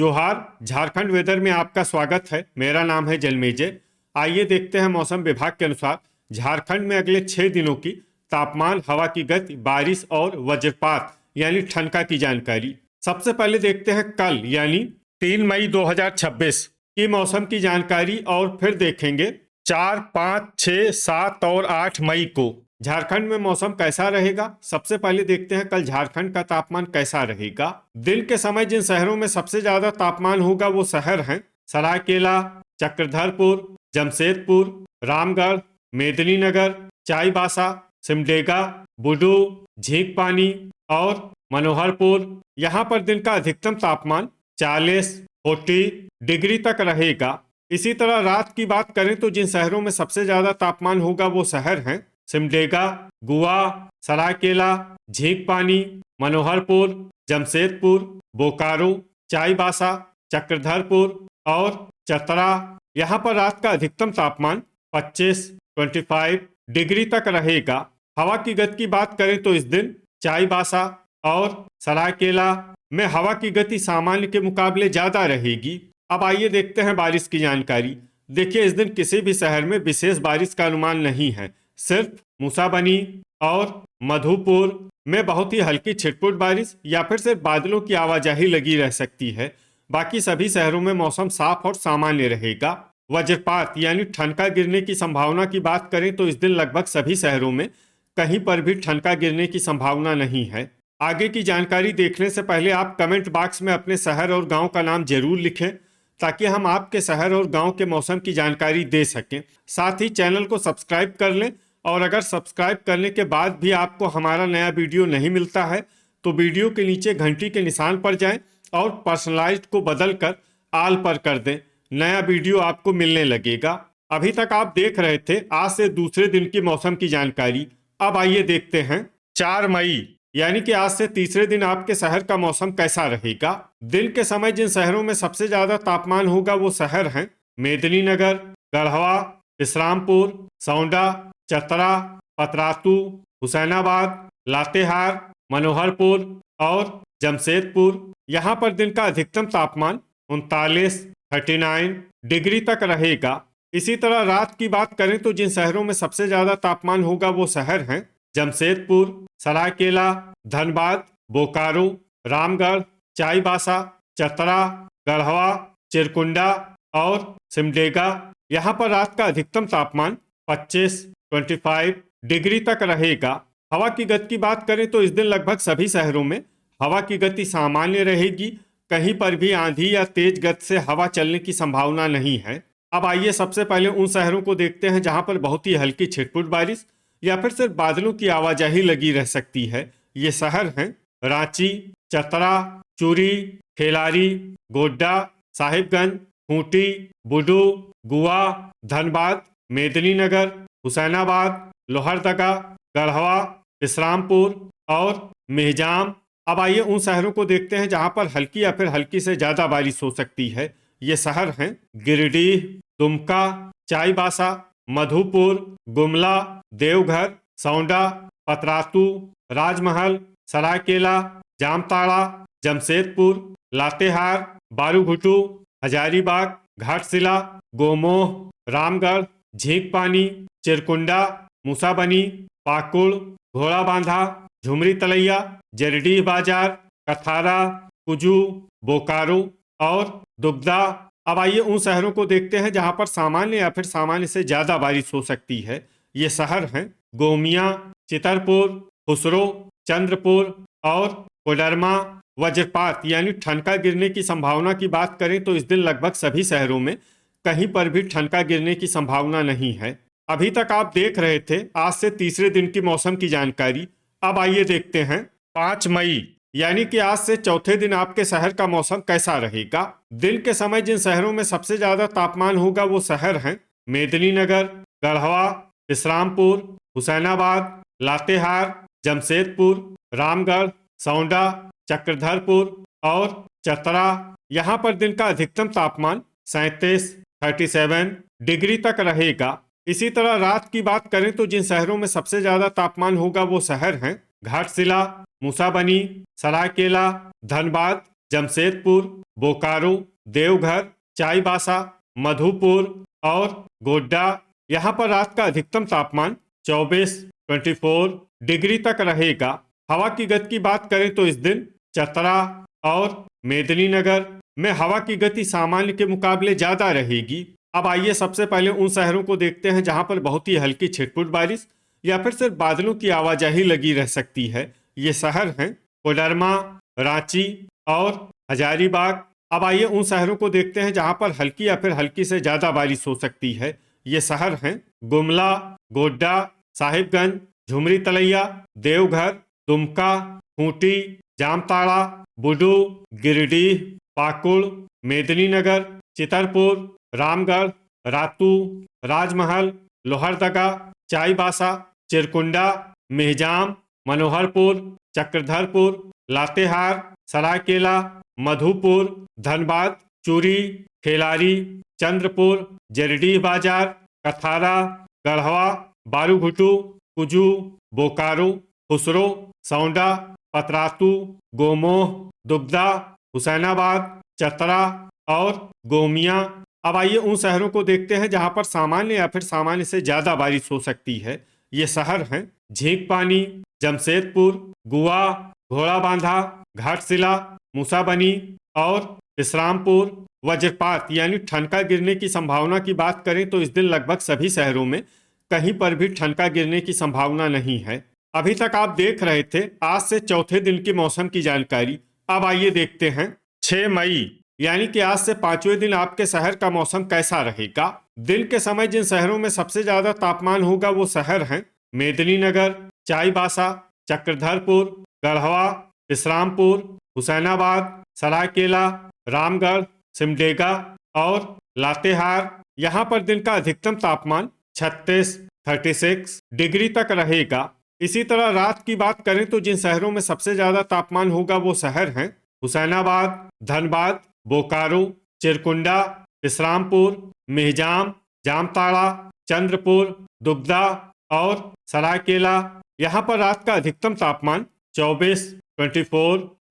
जोहार। झारखंड वेदर में आपका स्वागत है। मेरा नाम है जलमेजय। आइए देखते हैं मौसम विभाग के अनुसार झारखंड में अगले 6 दिनों की तापमान, हवा की गति, बारिश और वज्रपात यानी ठनका की जानकारी। सबसे पहले देखते हैं कल यानी 3 मई 2026 की मौसम की जानकारी और फिर देखेंगे 4, 5, 6, 7 और 8 मई को झारखंड में मौसम कैसा रहेगा। सबसे पहले देखते हैं कल झारखंड का तापमान कैसा रहेगा। दिन के समय जिन शहरों में सबसे ज्यादा तापमान होगा वो शहर हैं सरायकेला, चक्रधरपुर, जमशेदपुर, रामगढ़, मेदिनीनगर, चाईबासा, सिमडेगा, बुडू, झींकपानी और मनोहरपुर। यहाँ पर दिन का अधिकतम तापमान 40 डिग्री तक रहेगा। इसी तरह रात की बात करें तो जिन शहरों में सबसे ज्यादा तापमान होगा वो शहर हैं सिमडेगा, गुआ, सरायकेला, झींकपानी, मनोहरपुर, जमशेदपुर, बोकारो, चाईबासा, चक्रधरपुर और चतरा। यहाँ पर रात का अधिकतम तापमान 25 डिग्री तक रहेगा। हवा की गति की बात करें तो इस दिन चाईबासा और सरायकेला में हवा की गति सामान्य के मुकाबले ज्यादा रहेगी। अब आइए देखते हैं बारिश की जानकारी। देखिए, इस दिन किसी भी शहर में विशेष बारिश का अनुमान नहीं है। सिर्फ मूसाबनी और मधुपुर में बहुत ही हल्की छिटपुट बारिश या फिर सिर्फ बादलों की आवाजाही लगी रह सकती है। बाकी सभी शहरों में मौसम साफ और सामान्य रहेगा। वज्रपात यानी ठनका गिरने की संभावना की बात करें तो इस दिन लगभग सभी शहरों में कहीं पर भी ठनका गिरने की संभावना नहीं है। आगे की जानकारी देखने से पहले आप कमेंट बॉक्स में अपने शहर और गांव का नाम जरूर लिखें ताकि हम आपके शहर और गांव के मौसम की जानकारी दे सकें। साथ ही चैनल को सब्सक्राइब कर लें और अगर सब्सक्राइब करने के बाद भी आपको हमारा नया वीडियो नहीं मिलता है तो वीडियो के नीचे घंटी के निशान पर जाएं और पर्सनलाइज्ड को बदलकर आल पर कर दें। नया वीडियो आपको मिलने लगेगा। अभी तक आप देख रहे थे आज से दूसरे दिन की मौसम की जानकारी। अब आइए देखते हैं 4 मई यानी कि आज से तीसरे दिन आपके शहर का मौसम कैसा रहेगा। दिन के समय जिन शहरों में सबसे ज्यादा तापमान होगा वो शहर हैं मेदिनीनगर, गढ़वा, विश्रामपुर, सौंडा, चतरा, पतरातू, हुसैनाबाद, लातेहार, मनोहरपुर और जमशेदपुर। यहाँ पर दिन का अधिकतम तापमान 39 डिग्री तक रहेगा। इसी तरह रात की बात करें तो जिन शहरों में सबसे ज्यादा तापमान होगा वो शहर हैं जमशेदपुर, सरायकेला, धनबाद, बोकारो, रामगढ़, चाईबासा, चतरा, गढ़वा, चिरकुंडा और सिमडेगा। यहाँ पर रात का अधिकतम तापमान 25 डिग्री तक रहेगा। हवा की गति की बात करें तो इस दिन लगभग सभी शहरों में हवा की गति सामान्य रहेगी। कहीं पर भी आंधी या तेज गति से हवा चलने की संभावना नहीं है। अब आइए सबसे पहले उन शहरों को देखते हैं जहां पर बहुत ही हल्की छिटपुट बारिश या फिर सिर्फ बादलों की आवाजाही लगी रह सकती है। ये शहर हैं रांची, चतरा, चूरी, खेलारी, गोड्डा, साहिबगंज, खूंटी, बुडू, गुआ, धनबाद, मेदिनीनगर, हुसैनाबाद, लोहरदगा, गढ़वा, विश्रामपुर और मेहजाम। अब आइए उन शहरों को देखते हैं जहां पर हल्की या फिर हल्की से ज्यादा बारिश हो सकती है। ये शहर हैं गिरिडीह, दुमका, चाईबासा, मधुपुर, गुमला, देवघर, सौंडा, पतरातू, राजमहल, सरायकेला, जामताड़ा, जमशेदपुर, लातेहार, बारूघुटू, हजारीबाग, घाटशिला, गोमोह, रामगढ़, झींकपानी, चिरकुंडा, मूसाबनी, पाकुड़, घोड़ाबांधा, झुमरी तलैया, जरडीह बाजार, कथारा, कुजू, बोकारो और दुग्धा। अब आइए उन शहरों को देखते हैं जहां पर सामान्य या फिर सामान्य से ज्यादा बारिश हो सकती है। ये शहर हैं गोमिया, चितरपुर, खुसरो, चंद्रपुर और कोडरमा। वज्रपात यानी ठनका गिरने की संभावना की बात करें तो इस दिन लगभग सभी शहरों में कहीं पर भी ठनका गिरने की संभावना नहीं है। अभी तक आप देख रहे थे आज से तीसरे दिन की मौसम की जानकारी। अब आइए देखते हैं 5 मई यानी कि आज से चौथे दिन आपके शहर का मौसम कैसा रहेगा। दिन के समय जिन शहरों में सबसे ज्यादा तापमान होगा वो शहर हैं मेदिनीनगर, गढ़वा, विश्रामपुर, हुसैनाबाद, लातेहार, जमशेदपुर, रामगढ़, सौंडा, चक्रधरपुर और चतरा। यहाँ पर दिन का अधिकतम तापमान 37 डिग्री तक रहेगा। इसी तरह रात की बात करें तो जिन शहरों में सबसे ज्यादा तापमान होगा वो शहर हैं घाटशिला, मूसाबनी, सरायकेला, धनबाद, जमशेदपुर, बोकारो, देवघर, चाईबासा, मधुपुर और गोड्डा। यहाँ पर रात का अधिकतम तापमान 24 डिग्री तक रहेगा। हवा की गति की बात करें तो इस दिन चतरा और मेदिनीनगर में हवा की गति सामान्य के मुकाबले ज्यादा रहेगी। अब आइए सबसे पहले उन शहरों को देखते हैं जहां पर बहुत ही हल्की छिटपुट बारिश या फिर सिर्फ बादलों की आवाजाही लगी रह सकती है। ये शहर हैं कोडरमा, रांची और हजारीबाग। अब आइए उन शहरों को देखते हैं जहां पर हल्की या फिर हल्की से ज्यादा बारिश हो सकती है। ये शहर हैं गुमला, गोड्डा, साहिबगंज, झुमरी तलैया, देवघर, दुमका, खूंटी, जामताड़ा, बुडू, गिरिडीह, पाकुड़, मेदिनीनगर, चितरपुर, रामगढ़, रातू, राजमहल, लोहरदगा, चाईबासा, चिरकुंडा, मेहजाम, मनोहरपुर, चक्रधरपुर, लातेहार, सरायकेला, मधुपुर, धनबाद, चूरी, खेलारी, चंद्रपुर, जरडीह बाजार, कथारा, गढ़वा, बारूघुटू, कुजू, बोकारो, खुसरो, सौंडा, पतरातू, गोमोह, दुगदा, हुसैनाबाद, चतरा और गोमिया। अब आइए उन शहरों को देखते हैं जहां पर सामान्य या फिर सामान्य से ज्यादा बारिश हो सकती है। ये शहर हैं झींकपानी, जमशेदपुर, गुआ, घोड़ाबांधा, घाटशिला, मूसाबनी और विश्रामपुर। वज्रपात यानी ठनका गिरने की संभावना की बात करें तो इस दिन लगभग सभी शहरों में कहीं पर भी ठनका गिरने की संभावना नहीं है। अभी तक आप देख रहे थे आज से चौथे दिन की मौसम की जानकारी। अब आइए देखते हैं 6 मई यानी कि आज से 5वें दिन आपके शहर का मौसम कैसा रहेगा। दिन के समय जिन शहरों में सबसे ज्यादा तापमान होगा वो शहर हैं मेदिनीनगर, चाईबासा, चक्रधरपुर, गढ़वा, विश्रामपुर, हुसैनाबाद, सरायकेला, रामगढ़, सिमडेगा और लातेहार। यहाँ पर दिन का अधिकतम तापमान 36 डिग्री तक रहेगा। इसी तरह रात की बात करें तो जिन शहरों में सबसे ज्यादा तापमान होगा वो शहर हैं हुसैनाबाद, धनबाद, बोकारो, चिरकुंडा, विश्रामपुर, मेहजाम, जामताड़ा, चंद्रपुर, दुगदा और सरायकेला। यहाँ पर रात का अधिकतम तापमान 24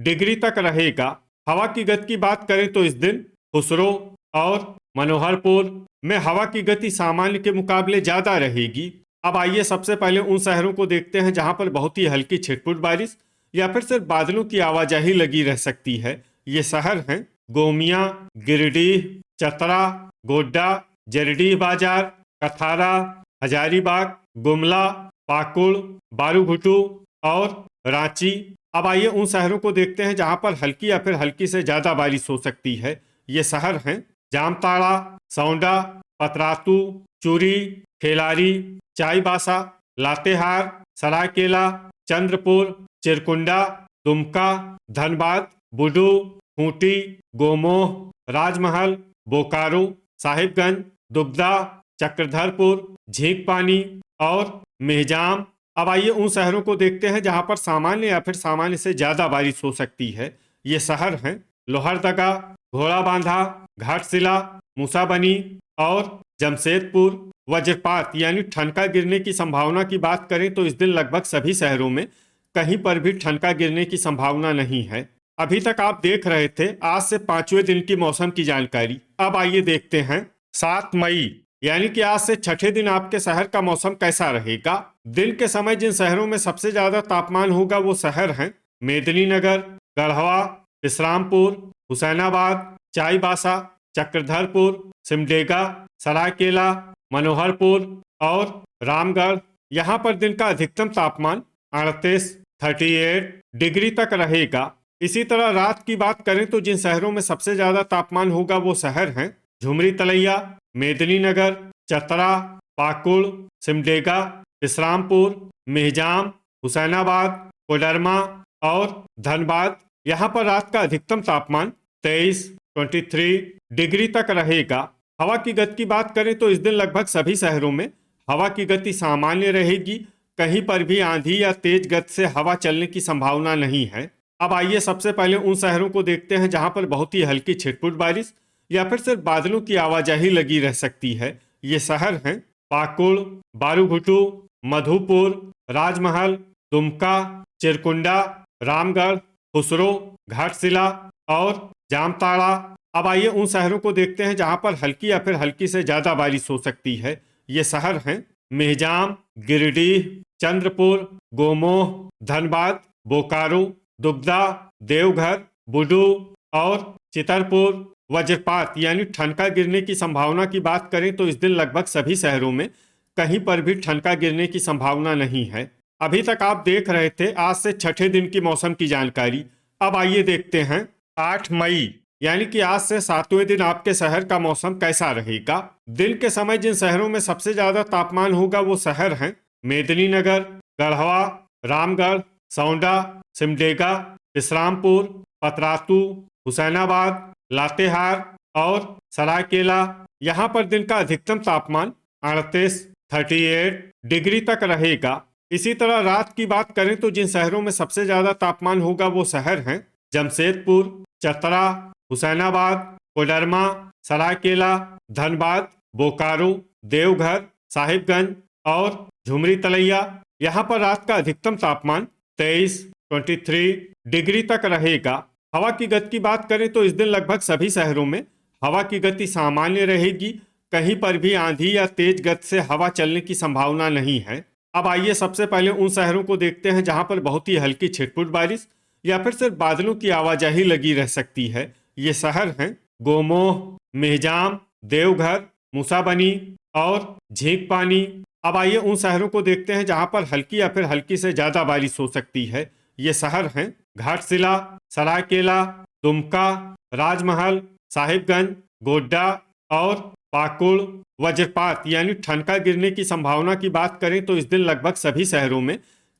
डिग्री तक रहेगा। हवा की गति की बात करें तो इस दिन खुसरो और मनोहरपुर में हवा की गति सामान्य के मुकाबले ज्यादा रहेगी। अब आइए सबसे पहले उन शहरों को देखते हैं जहां पर बहुत ही हल्की छिटपुट बारिश या फिर सिर्फ बादलों की आवाजाही लगी रह सकती है। ये शहर हैं गोमिया, गिरिडीह, चतरा, गोड्डा, जरडीह बाजार, कथारा, हजारीबाग, गुमला, पाकुड़, बारूघुटू और रांची। अब आइए उन शहरों को देखते हैं जहां पर हल्की या फिर हल्की से ज्यादा बारिश हो सकती है। ये शहर हैं जामताड़ा, सौंडा, पतरातू, चूरी, खेलारी, चाईबासा, लातेहार, सरायकेला, चंद्रपुर, चिरकुंडा, दुमका, धनबाद, बुडू, खूंटी, गोमोह, राजमहल, बोकारो, साहिबगंज, दुगदा, चक्रधरपुर, झींकपानी और मेहजाम। अब आइए उन शहरों को देखते हैं जहां पर सामान्य या फिर सामान्य से ज्यादा बारिश हो सकती है। ये शहर हैं लोहरदगा, घोड़ाबांधा, घाटशिला, मूसाबनी और जमशेदपुर। वज्रपात यानी ठनका गिरने की संभावना की बात करें तो इस दिन लगभग सभी शहरों में कहीं पर भी ठनका गिरने की संभावना नहीं है। अभी तक आप देख रहे थे आज से 5वें दिन की मौसम की जानकारी। अब आइए देखते हैं 7 मई यानी कि आज से छठे दिन आपके शहर का मौसम कैसा रहेगा। दिन के समय जिन शहरों में सबसे ज्यादा तापमान होगा वो शहर हैं मेदिनीनगर, गढ़वा, विश्रामपुर, हुसैनाबाद, चाईबासा, चक्रधरपुर, सिमडेगा, सरायकेला, मनोहरपुर और रामगढ़। यहाँ पर दिन का अधिकतम तापमान 38 डिग्री तक रहेगा। इसी तरह रात की बात करें तो जिन शहरों में सबसे ज्यादा तापमान होगा वो शहर हैं झुमरी तलैया, मेदिनीनगर, चतरा, पाकुड़, सिमडेगा, विश्रामपुर, मेहजाम, हुसैनाबाद, कोडरमा और धनबाद। यहाँ पर रात का अधिकतम तापमान 23 डिग्री तक रहेगा। हवा की गति की बात करें तो इस दिन लगभग सभी शहरों में हवा की गति सामान्य रहेगी। कहीं पर भी आंधी या तेज गति से हवा चलने की संभावना नहीं है। अब आइए सबसे पहले उन शहरों को देखते हैं जहां पर बहुत ही हल्की छिटपुट बारिश या फिर सिर्फ बादलों की आवाजाही लगी रह सकती है। ये शहर हैं पाकुड़, बारूघुटू, मधुपुर, राजमहल, दुमका, चिरकुंडा, रामगढ़, खुसरो, घाटशिला और जामताड़ा। अब आइए उन शहरों को देखते हैं जहां पर हल्की या फिर हल्की से ज्यादा बारिश हो सकती है। ये शहर हैं मेहजाम, गिरिडीह, चंद्रपुर, गोमोह, धनबाद, बोकारो, दुगदा, देवघर, बुडू और चितरपुर। वज्रपात यानी ठनका गिरने की संभावना की बात करें तो इस दिन लगभग सभी शहरों में कहीं पर भी ठनका गिरने की संभावना नहीं है। अभी तक आप देख रहे थे आज से छठे दिन की मौसम की जानकारी। अब आइए देखते हैं 8 मई यानी कि आज से 7वें दिन आपके शहर का मौसम कैसा रहेगा। दिन के समय जिन शहरों में सबसे ज्यादा तापमान होगा वो शहर हैं मेदिनीनगर, गढ़वा, रामगढ़, सौंडा, सिमडेगा, विश्रामपुर, पतरातू, हुसैनाबाद, लातेहार और सरायकेला। यहाँ पर दिन का अधिकतम तापमान 38 डिग्री तक रहेगा। इसी तरह रात की बात करें तो जिन शहरों में सबसे ज्यादा तापमान होगा वो शहर हैं जमशेदपुर, चतरा, हुसैनाबाद, कोडरमा, सरायकेला, धनबाद, बोकारो, देवघर, साहिबगंज और झुमरी तलैया। यहाँ पर रात का अधिकतम तापमान 23 डिग्री तक रहेगा। हवा की गति की बात करें तो इस दिन लगभग सभी शहरों में हवा की गति सामान्य रहेगी। कहीं पर भी आंधी या तेज गति से हवा चलने की संभावना नहीं है। अब आइए सबसे पहले उन शहरों को देखते हैं जहां पर बहुत ही हल्की छिटपुट बारिश या फिर सिर्फ बादलों की आवाजाही लगी रह सकती है। ये शहर हैं गोमोह, मेहजाम, देवघर, मूसाबनी और झींकपानी। अब आइए उन शहरों को देखते हैं जहां पर हल्की या फिर हल्की से ज्यादा बारिश हो सकती है। ये शहर हैं घाटशिला, सरायकेला, दुमका, राजमहल, साहिबगंज, गोड्डा और पाकुड़। वज्रपात यानी ठनका गिरने की संभावना की बात करें तो इस दिन लगभग सभी शहरों में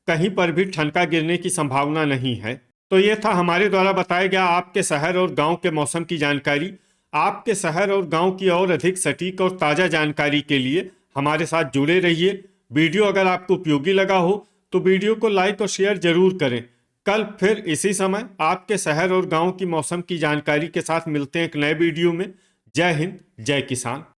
कहीं पर भी ठनका गिरने की संभावना नहीं है। तो ये था हमारे द्वारा बताया गया आपके शहर और गांव के मौसम की जानकारी। आपके शहर और गांव की और अधिक सटीक और ताज़ा जानकारी के लिए हमारे साथ जुड़े रहिए। वीडियो अगर आपको उपयोगी लगा हो तो वीडियो को लाइक और शेयर जरूर करें। कल फिर इसी समय आपके शहर और गांव की मौसम की जानकारी के साथ मिलते हैं एक नए वीडियो में। जय हिंद, जय किसान।